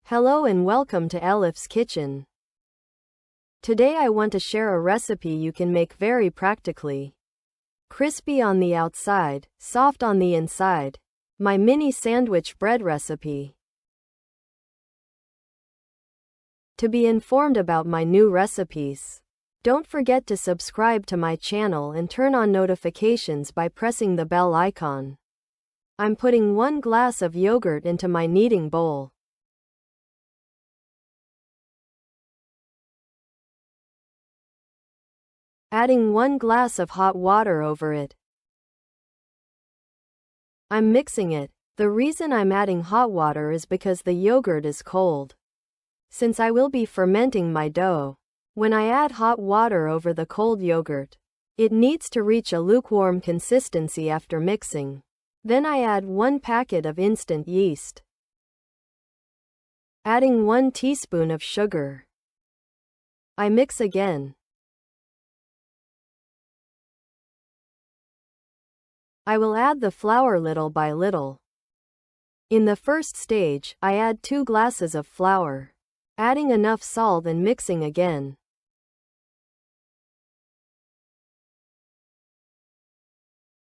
Hello and welcome to Elif's Kitchen. Today I want to share a recipe you can make very practically. Crispy on the outside, soft on the inside. My mini sandwich bread recipe. To be informed about my new recipes, don't forget to subscribe to my channel and turn on notifications by pressing the bell icon. I'm putting 1 glass of yogurt into my kneading bowl. Adding 1 glass of hot water over it. I'm mixing it. The reason I'm adding hot water is because the yogurt is cold. Since I will be fermenting my dough, when I add hot water over the cold yogurt, it needs to reach a lukewarm consistency after mixing. Then I add 1 packet of instant yeast. Adding 1 teaspoon of sugar. I mix again. I will add the flour little by little. In the first stage, I add 2 glasses of flour, adding enough salt and mixing again.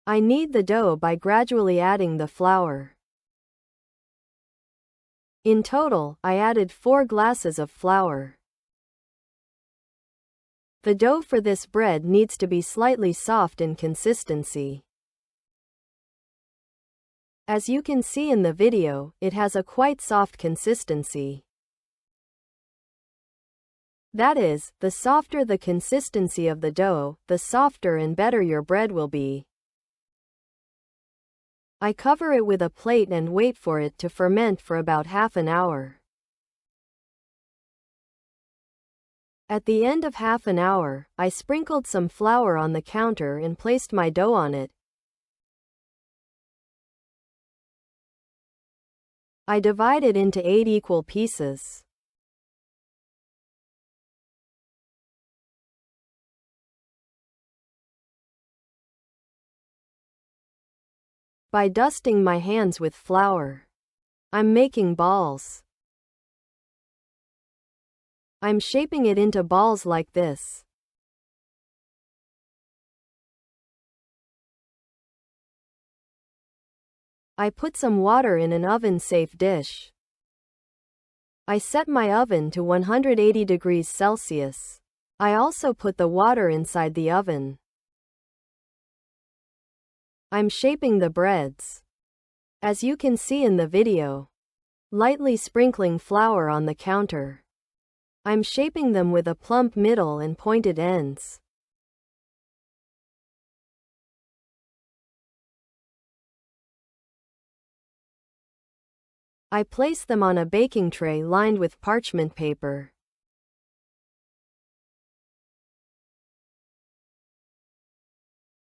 I knead the dough by gradually adding the flour. In total, I added 4 glasses of flour. The dough for this bread needs to be slightly soft in consistency. As you can see in the video, it has a quite soft consistency. That is, the softer the consistency of the dough, the softer and better your bread will be. I cover it with a plate and wait for it to ferment for about half an hour. At the end of half an hour, I sprinkled some flour on the counter and placed my dough on it. I divide it into 8 equal pieces. By dusting my hands with flour, I'm making balls. I'm shaping it into balls like this. I put some water in an oven-safe dish. I set my oven to 180 degrees Celsius. I also put the water inside the oven. I'm shaping the breads, as you can see in the video, lightly sprinkling flour on the counter. I'm shaping them with a plump middle and pointed ends. I place them on a baking tray lined with parchment paper.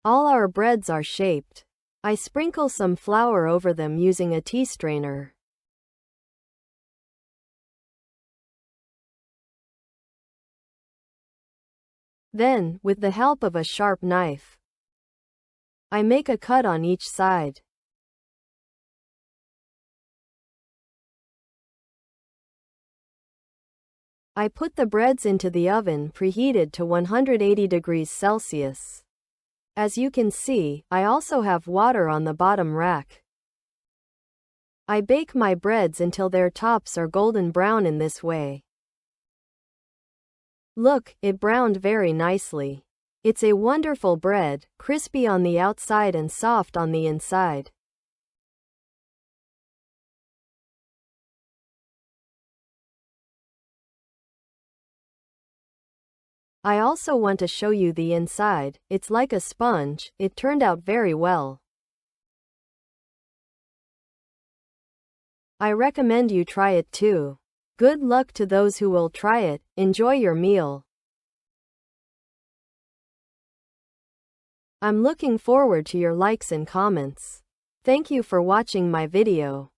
All our breads are shaped. I sprinkle some flour over them using a tea strainer. Then, with the help of a sharp knife, I make a cut on each side. I put the breads into the oven preheated to 180 degrees Celsius. As you can see, I also have water on the bottom rack. I bake my breads until their tops are golden brown in this way. Look, it browned very nicely. It's a wonderful bread, crispy on the outside and soft on the inside. I also want to show you the inside. It's like a sponge. It turned out very well. I recommend you try it too. Good luck to those who will try it. Enjoy your meal. I'm looking forward to your likes and comments. Thank you for watching my video.